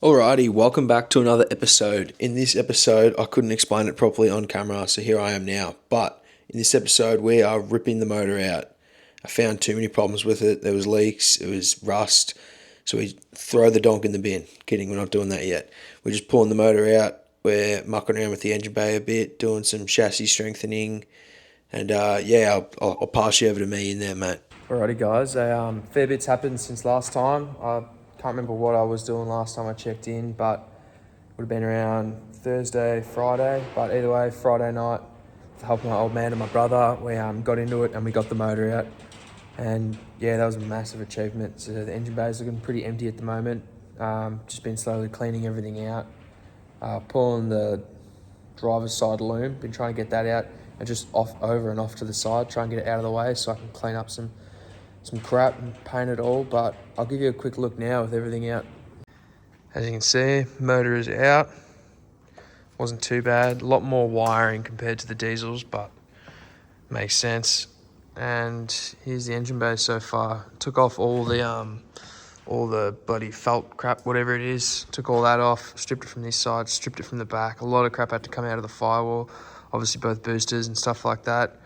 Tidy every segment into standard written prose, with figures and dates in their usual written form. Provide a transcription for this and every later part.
Alrighty, welcome back to another episode. In this episode, I couldn't explain it properly on camera, so here I am now. But in this episode, we are ripping the motor out. I found too many problems with it. There was leaks, it was rust, so we throw the donk in the bin. Kidding, we're not doing that yet. We're just pulling the motor out. We're mucking around with the engine bay a bit, doing some chassis strengthening, and I'll pass you over to me in there, mate. Alrighty guys, a fair bit's happened since last time. I can't remember what I was doing last time I checked in, but it would have been around Thursday, Friday. But either way, Friday night, with the help of my old man and my brother, we got into it and we got the motor out. And yeah, that was a massive achievement. So the engine bay is looking pretty empty at the moment. Just been slowly cleaning everything out. Pulling the driver's side loom, been trying to get that out and just over and off to the side, try and get it out of the way so I can clean up some crap and paint it all. But I'll give you a quick look now with everything out. As you can see, motor is out. Wasn't too bad. A lot more wiring compared to the diesels, but makes sense. And here's the engine bay so far. Took off all the bloody felt crap, whatever it is. Took all that off, stripped it from this side, stripped it from the back. A lot of crap had to come out of the firewall. Obviously both boosters and stuff like that.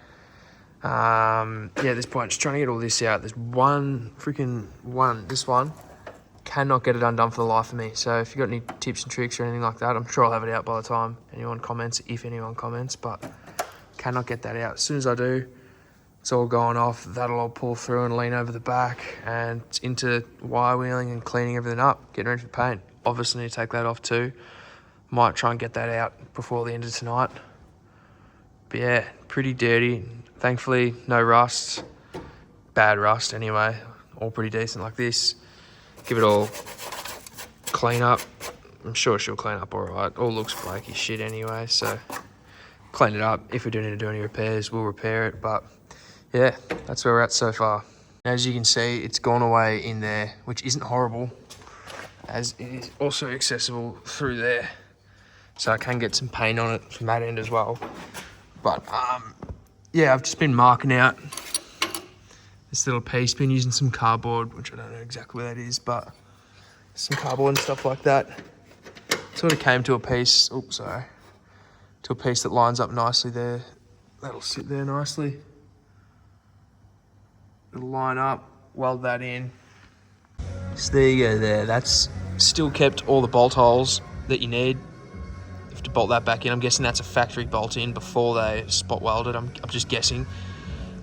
At this point, just trying to get all this out. There's this one, cannot get it undone for the life of me. So if you've got any tips and tricks or anything like that, I'm sure I'll have it out by the time anyone comments, if anyone comments, but cannot get that out. As soon as I do, it's all going off. That'll all pull through and lean over the back and into wire wheeling and cleaning everything up, getting ready for paint. Obviously need to take that off too. Might try and get that out before the end of tonight. But yeah, pretty dirty. Thankfully, no rust. Bad rust anyway. All pretty decent like this. Give it all clean up. I'm sure she'll clean up all right. All looks flaky shit anyway, so clean it up. If we do need to do any repairs, we'll repair it. But yeah, that's where we're at so far. As you can see, it's gone away in there, which isn't horrible, as it is also accessible through there. So I can get some paint on it from that end as well. But I've just been marking out this little piece, been using some cardboard, which I don't know exactly what that is, but some cardboard and stuff like that. Sort of came to a piece, to a piece that lines up nicely there. That'll sit there nicely. It'll line up, weld that in. So there you go there. That's still kept all the bolt holes that you need. You have to bolt that back in. I'm guessing that's a factory bolt in before they spot welded. I'm just guessing.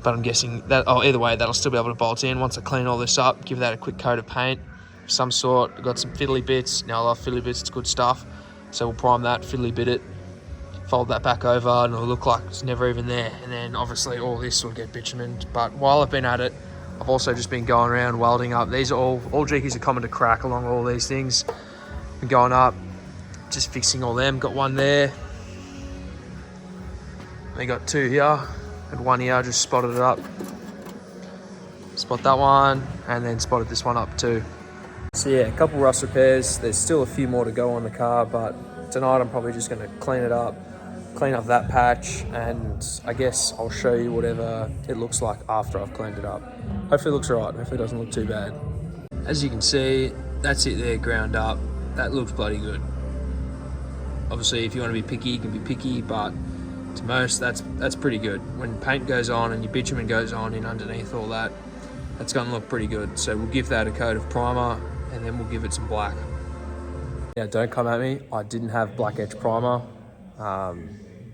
But I'm guessing that, either way, that'll still be able to bolt in. Once I clean all this up, give that a quick coat of paint of some sort. I've got some fiddly bits. Now I love fiddly bits, it's good stuff. So we'll prime that, fiddly bit it, fold that back over, and it'll look like it's never even there. And then obviously all this will get bitumened. But while I've been at it, I've also just been going around welding up. These are all Gqs are common to crack along all these things. Been going up, just fixing all them. Got one there. We got two here. Had one here, just spotted it up. Spot that one, and then spotted this one up too. So yeah, a couple rust repairs. There's still a few more to go on the car, but tonight I'm probably just gonna clean it up, clean up that patch, and I guess I'll show you whatever it looks like after I've cleaned it up. Hopefully it looks alright, hopefully it doesn't look too bad. As you can see, that's it there, ground up. That looks bloody good. Obviously, if you want to be picky, you can be picky, but to most, that's pretty good. When paint goes on and your bitumen goes on in underneath all that, that's going to look pretty good. So we'll give that a coat of primer, and then we'll give it some black. Yeah, don't come at me. I didn't have black etch primer.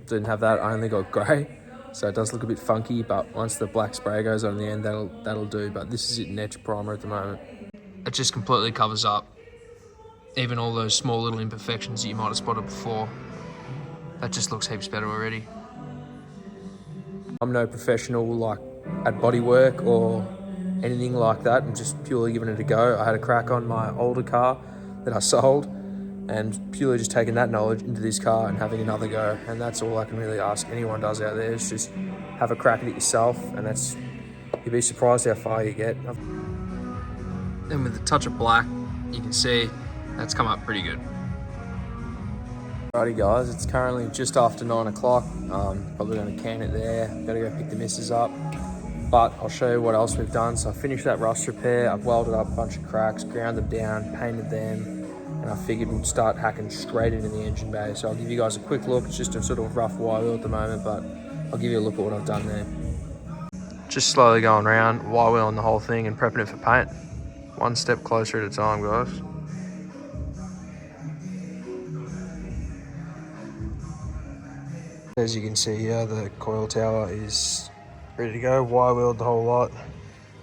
Didn't have that. I only got grey, so it does look a bit funky. But once the black spray goes on the end, that'll do. But this is it in etch primer at the moment. It just completely covers up even all those small little imperfections that you might have spotted before. That just looks heaps better already. I'm no professional like at bodywork or anything like that. I'm just purely giving it a go. I had a crack on my older car that I sold, and purely just taking that knowledge into this car and having another go. And that's all I can really ask anyone does out there, is just have a crack at it yourself, and you'd be surprised how far you get. And with a touch of black, you can see that's come up pretty good. Alrighty guys, it's currently just after 9 o'clock. Probably going to can it there. Gotta go pick the missus up. But I'll show you what else we've done. So I finished that rust repair. I've welded up a bunch of cracks, ground them down, painted them, and I figured we'd start hacking straight into the engine bay. So I'll give you guys a quick look. It's just a sort of rough wire wheel at the moment, but I'll give you a look at what I've done there. Just slowly going around, wire wheeling the whole thing and prepping it for paint. One step closer at a time, guys. As you can see here, the coil tower is ready to go. Wire wheeled the whole lot.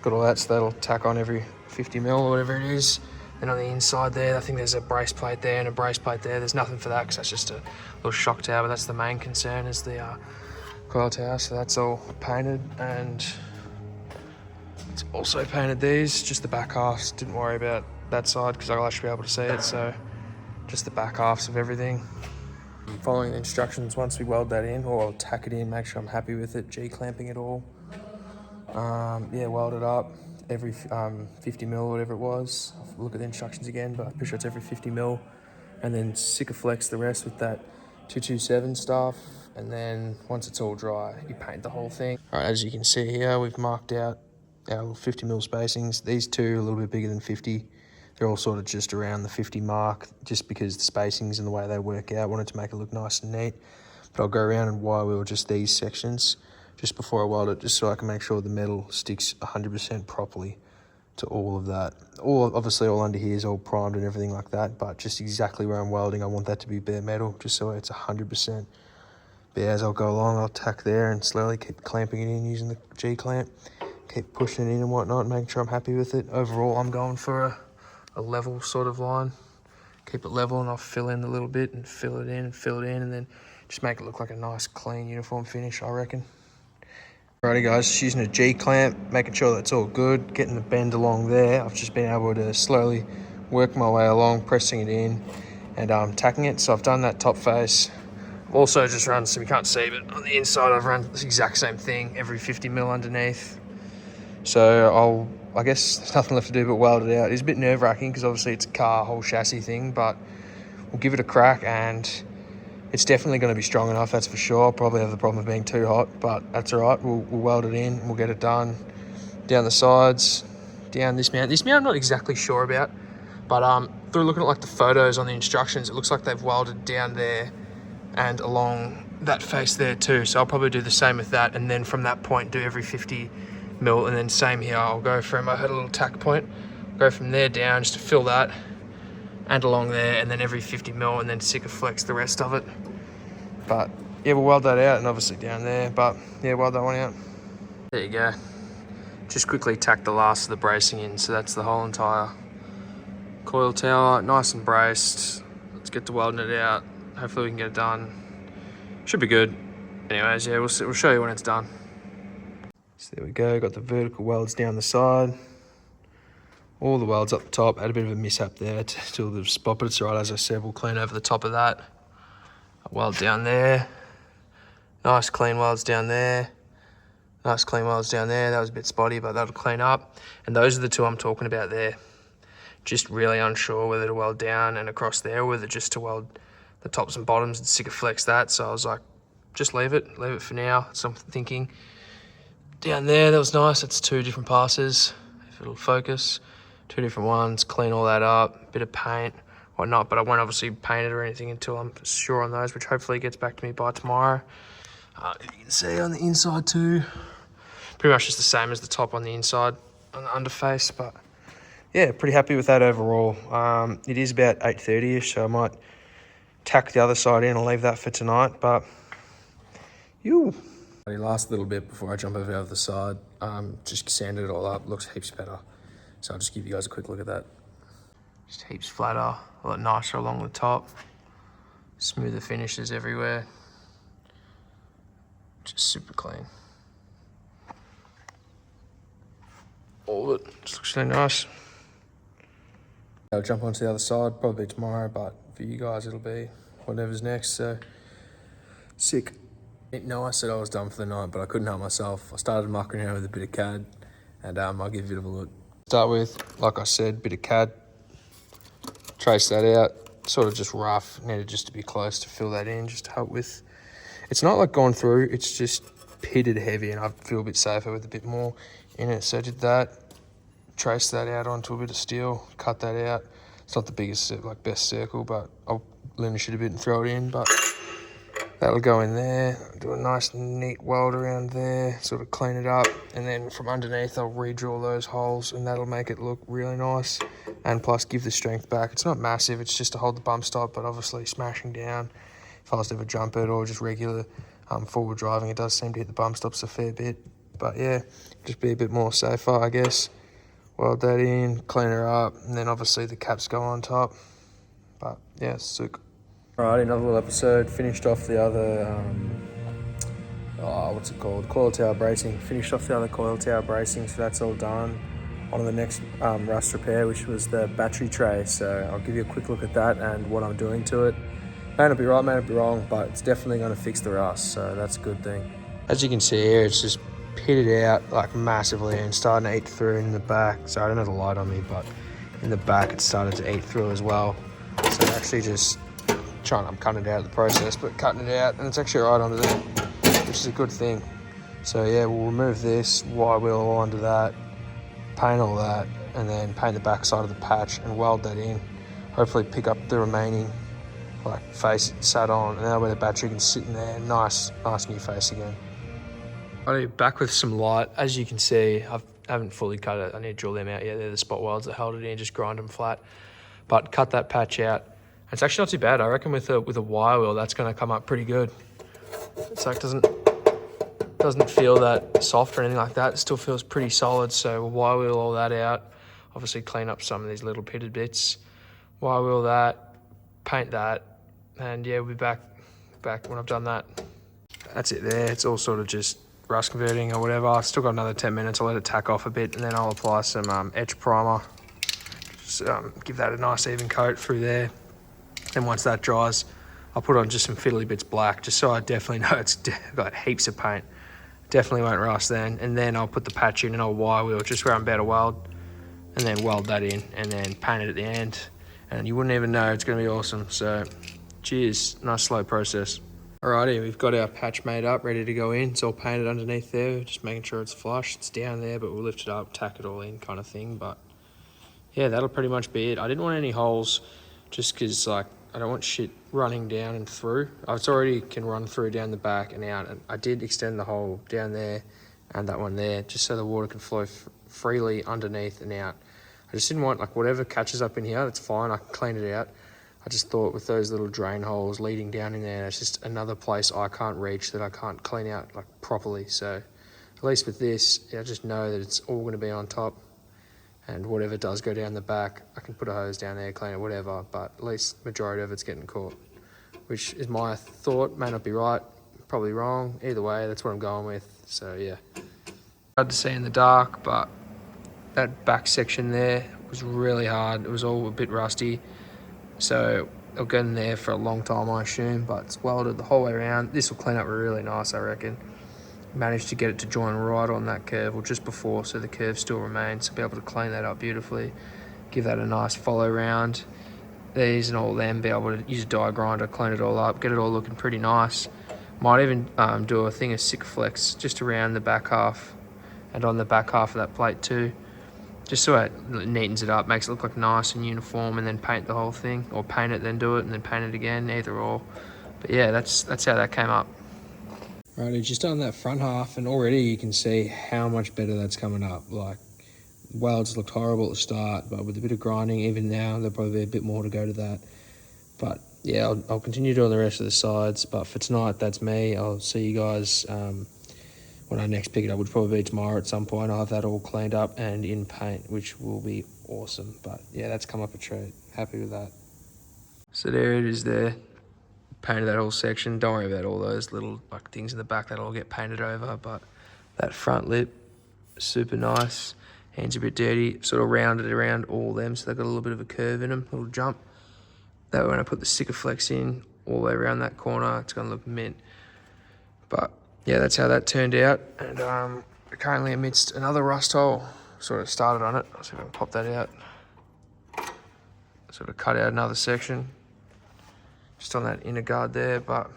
Got all that, so that'll tack on every 50 mil or whatever it is. Then on the inside there, I think there's a brace plate there and a brace plate there. There's nothing for that because that's just a little shock tower. But that's the main concern, is the coil tower. So that's all painted, and it's also painted these. Just the back halves. Didn't worry about that side because I'll actually be able to see it. So just the back halves of everything. Following the instructions, once we weld that in, or I'll tack it in, make sure I'm happy with it, G-clamping it all. Yeah, weld it up every 50 mil or whatever it was. I'll look at the instructions again, but I'm pretty sure it's every 50 mil. And then Sikaflex the rest with that 227 stuff. And then once it's all dry, you paint the whole thing. All right, as you can see here, we've marked out our 50 mil spacings. These two are a little bit bigger than 50. They're all sort of just around the 50 mark, just because the spacings and the way they work out. Wanted to make it look nice and neat. But I'll go around and wire wheel just these sections just before I weld it, just so I can make sure the metal sticks 100% properly to all of that. Obviously all under here is all primed and everything like that, but just exactly where I'm welding, I want that to be bare metal, just so it's 100%. But yeah, as I'll go along, I'll tack there and slowly keep clamping it in using the G-clamp. Keep pushing it in and whatnot, making sure I'm happy with it. Overall, I'm going for a level sort of line. Keep it level, and I'll fill in a little bit and fill it in and fill it in, and then just make it look like a nice, clean, uniform finish, I reckon. Alrighty guys, just using a G-clamp, making sure that's all good, getting the bend along there. I've just been able to slowly work my way along, pressing it in and tacking it. So I've done that top face. I've also just run, so you can't see, but on the inside I've run the exact same thing, every 50 mil underneath. So I guess there's nothing left to do but weld it out. It's a bit nerve-wracking because obviously it's a car, whole chassis thing, but we'll give it a crack, and it's definitely going to be strong enough, that's for sure. I'll probably have the problem of being too hot, but that's all right. We'll weld it in, we'll get it done. Down the sides, down this mount. This mount I'm not exactly sure about, but through looking at like the photos on the instructions, it looks like they've welded down there and along that face there too. So I'll probably do the same with that, and then from that point do every 50 mil, and then same here. I'll go from, I had a little tack point, go from there down just to fill that, and along there, and then every 50 mil, and then Sikaflex the rest of it. But yeah, we'll weld that out, and obviously down there, but yeah, weld that one out. There you go. Just quickly tack the last of the bracing in, so that's the whole entire coil tower, nice and braced. Let's get to welding it out. Hopefully we can get it done. Should be good. Anyways, yeah, we'll show you when it's done. So there we go, got the vertical welds down the side. All the welds up the top. Had a bit of a mishap there to the spot, but it's all right. As I said, we'll clean over the top of that. A weld down there. Nice clean welds down there. Nice clean welds down there. That was a bit spotty, but that'll clean up. And those are the two I'm talking about there. Just really unsure whether to weld down and across there, or whether just to weld the tops and bottoms and Sikaflex that. So I was like, just leave it for now. That's what I'm thinking. Down there, that was nice. That's two different passes, if it'll focus. Two different ones, clean all that up, bit of paint, whatnot, but I won't obviously paint it or anything until I'm sure on those, which hopefully gets back to me by tomorrow. You can see on the inside too, pretty much just the same as the top on the inside, on the underface, but yeah, pretty happy with that overall. It is about 8:30ish, so I might tack the other side in and leave that for tonight, but last little bit before I jump over the other side, just sanded it all up, looks heaps better. So I'll just give you guys a quick look at that. Just heaps flatter, a lot nicer along the top. Smoother finishes everywhere. Just super clean. All of it just looks really nice. I'll jump onto the other side, probably tomorrow, but for you guys it'll be whatever's next, so sick. No, I said I was done for the night, but I couldn't help myself. I started mucking around with a bit of CAD, and I'll give it a bit of a look. Start with, like I said, bit of CAD. Trace that out, sort of just rough. Needed just to be close to fill that in, just to help with. It's not like gone through, it's just pitted heavy, and I feel a bit safer with a bit more in it. So I did that, traced that out onto a bit of steel, cut that out. It's not the biggest, like best circle, but I'll linish it a bit and throw it in, but that'll go in there. Do a nice neat weld around there, sort of clean it up, and then from underneath I'll re-drill those holes, and that'll make it look really nice, and plus give the strength back. It's not massive, it's just to hold the bump stop, but obviously smashing down, if I was to ever jump it or just regular forward driving, it does seem to hit the bump stops a fair bit. But yeah, just be a bit more safer, I guess. Weld that in, clean her up, and then obviously the caps go on top. But yeah, sick. Alright, another little episode. Finished off the other, what's it called? Coil tower bracing. Finished off the other coil tower bracing, so that's all done. On to the next rust repair, which was the battery tray. So I'll give you a quick look at that and what I'm doing to it. May not be right, may not be wrong, but it's definitely going to fix the rust, so that's a good thing. As you can see here, it's just pitted out like massively and starting to eat through in the back. So I don't have the light on me, but in the back it started to eat through as well. So actually just I'm cutting it out of the process, but cutting it out, and it's actually right under there, which is a good thing. So yeah, we'll remove this, wire wheel all onto that, paint all that, and then paint the back side of the patch and weld that in. Hopefully pick up the remaining like face sat on, and that way the battery can sit in there. Nice new face again. Alright, back with some light. As you can see, I haven't fully cut it. I need to drill them out yet. They're the spot welds that held it in, just grind them flat. But cut that patch out. It's actually not too bad. I reckon with a wire wheel, that's going to come up pretty good. It's like doesn't feel that soft or anything like that. It still feels pretty solid. So we'll wire wheel all that out. Obviously clean up some of these little pitted bits. Wire wheel that, paint that, and yeah, we'll be back when I've done that. That's it there. It's all sort of just rust converting or whatever. I've still got another 10 minutes. I'll let it tack off a bit, and then I'll apply some etch primer. Just give that a nice even coat through there. And once that dries, I'll put on just some fiddly bits black, just so I definitely know it's got heaps of paint. Definitely won't rust then. And then I'll put the patch in and I'll wire wheel just where I'm about to weld, and then weld that in, and then paint it at the end. And you wouldn't even know. It's going to be awesome. So cheers. Nice slow process. Alrighty, we've got our patch made up, ready to go in. It's all painted underneath there, just making sure it's flush. It's down there, but we'll lift it up, tack it all in kind of thing. But yeah, that'll pretty much be it. I didn't want any holes just because like I don't want shit running down and through. It's already can run through down the back and out. And I did extend the hole down there and that one there, just so the water can flow freely underneath and out. I just didn't want like whatever catches up in here, that's fine, I can clean it out. I just thought with those little drain holes leading down in there, it's just another place I can't reach that I can't clean out like properly. So at least with this, I just know that it's all gonna be on top. And whatever does go down the back, I can put a hose down there, clean it, whatever, but at least majority of it's getting caught, which is my thought. May not be right, probably wrong. Either way, that's what I'm going with, so yeah. Hard to see in the dark, but that back section there was really hard. It was all a bit rusty, so it'll get in there for a long time, I assume, but it's welded the whole way around. This will clean up really nice, I reckon. Managed to get it to join right on that curve, or just before, so the curve still remains, so be able to clean that up beautifully, give that a nice follow round, these and all them, be able to use a die grinder, clean it all up, get it all looking pretty nice. Might even do a thing of Sikaflex just around the back half and on the back half of that plate too, just so it neatens it up, makes it look like nice and uniform, and then paint the whole thing, or paint it then do it and then paint it again, either or. But yeah, that's how that came up. Right, it's just done that front half, and already you can see how much better that's coming up. Like, welds looked horrible at the start, but with a bit of grinding, even now, there'll probably be a bit more to go to that. But yeah, I'll continue doing the rest of the sides, but for tonight, that's me. I'll see you guys when I next pick it up, which will probably be tomorrow at some point. I'll have that all cleaned up and in paint, which will be awesome. But yeah, that's come up a treat. Happy with that. So there it is there. Painted that whole section. Don't worry about all those little like things in the back, that'll all get painted over, but that front lip, super nice. Hands a bit dirty, sort of rounded around all them, so they've got a little bit of a curve in them, a little jump. That way when I put the Sikaflex in all the way around that corner, it's gonna look mint. But yeah, that's how that turned out. And we're currently amidst another rust hole. Sort of started on it. I'll see if I can pop that out. Sort of cut out another section, just on that inner guard there, but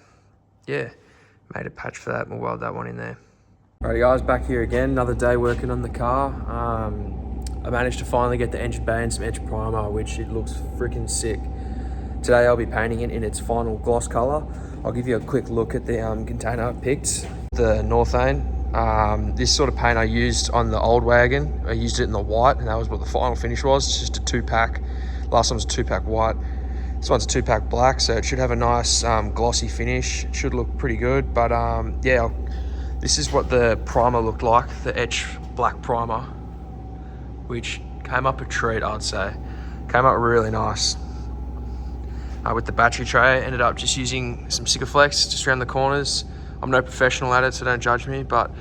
yeah, made a patch for that, and we'll weld that one in there. Alrighty guys, back here again, another day working on the car. I managed to finally get the engine bay and some edge primer, which it looks freaking sick. Today I'll be painting it in its final gloss color. I'll give you a quick look at the container I picked, the Northane. This sort of paint I used on the old wagon. I used it in the white, and that was what the final finish was. It's just a 2-pack. Last one was a 2-pack white. This one's a 2-pack black, so it should have a nice glossy finish. It should look pretty good, but yeah, this is what the primer looked like, the etch black primer, which came up a treat, I'd say. Came up really nice. With the battery tray, ended up just using some Sikaflex just around the corners. I'm no professional at it, so don't judge me, but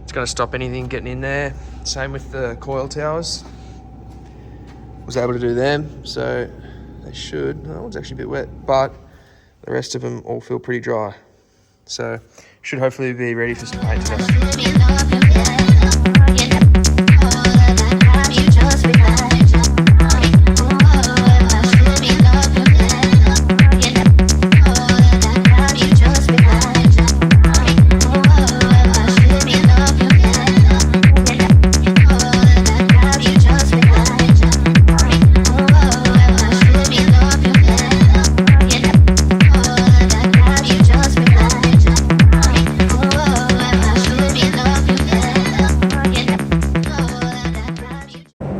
it's going to stop anything getting in there. Same with the coil towers. Was able to do them, so they should. That one's actually a bit wet, but the rest of them all feel pretty dry. So should hopefully be ready for some paint today.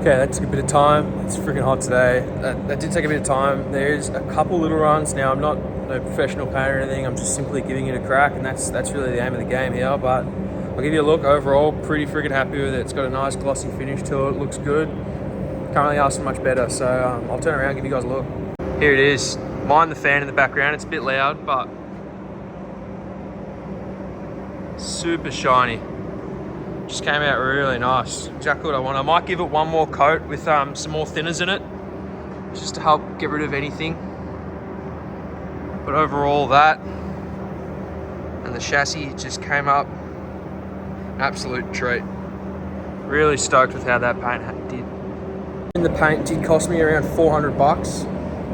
Okay, that took a bit of time. It's freaking hot today. That did take a bit of time. There's a couple little runs. Now, I'm not no professional painter or anything. I'm just simply giving it a crack, and that's really the aim of the game here. But I'll give you a look. Overall, pretty freaking happy with it. It's got a nice glossy finish to it. Looks good. Can't really ask for much better. So I'll turn around and give you guys a look. Here it is. Mind the fan in the background. It's a bit loud, but super shiny. Just came out really nice. Exactly what I want. I might give it one more coat with some more thinners in it, just to help get rid of anything. But overall, that and the chassis just came up an absolute treat. Really stoked with how that paint did. And the paint did cost me around 400 bucks.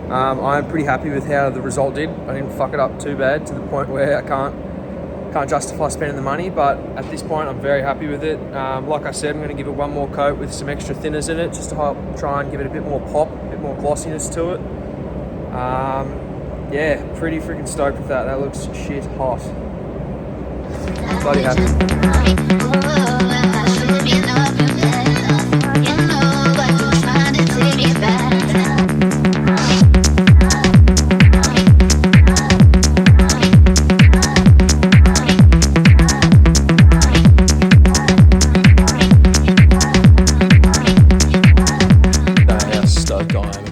I'm pretty happy with how the result did. I didn't fuck it up too bad to the point where I can't justify spending the money, but at this point I'm very happy with it. Like I said, I'm going to give it one more coat with some extra thinners in it, just to help try and give it a bit more pop, a bit more glossiness to it. Yeah, pretty freaking stoked with that. That looks shit hot. Bloody happy.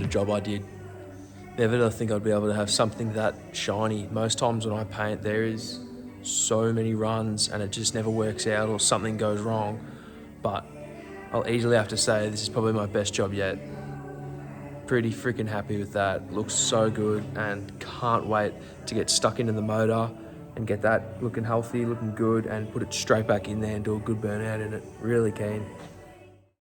Job I did. Never did I think I'd be able to have something that shiny. Most times when I paint, there is so many runs and it just never works out or something goes wrong. But I'll easily have to say this is probably my best job yet. Pretty freaking happy with that. Looks so good and can't wait to get stuck into the motor and get that looking healthy, looking good, and put it straight back in there and do a good burnout in it. Really keen.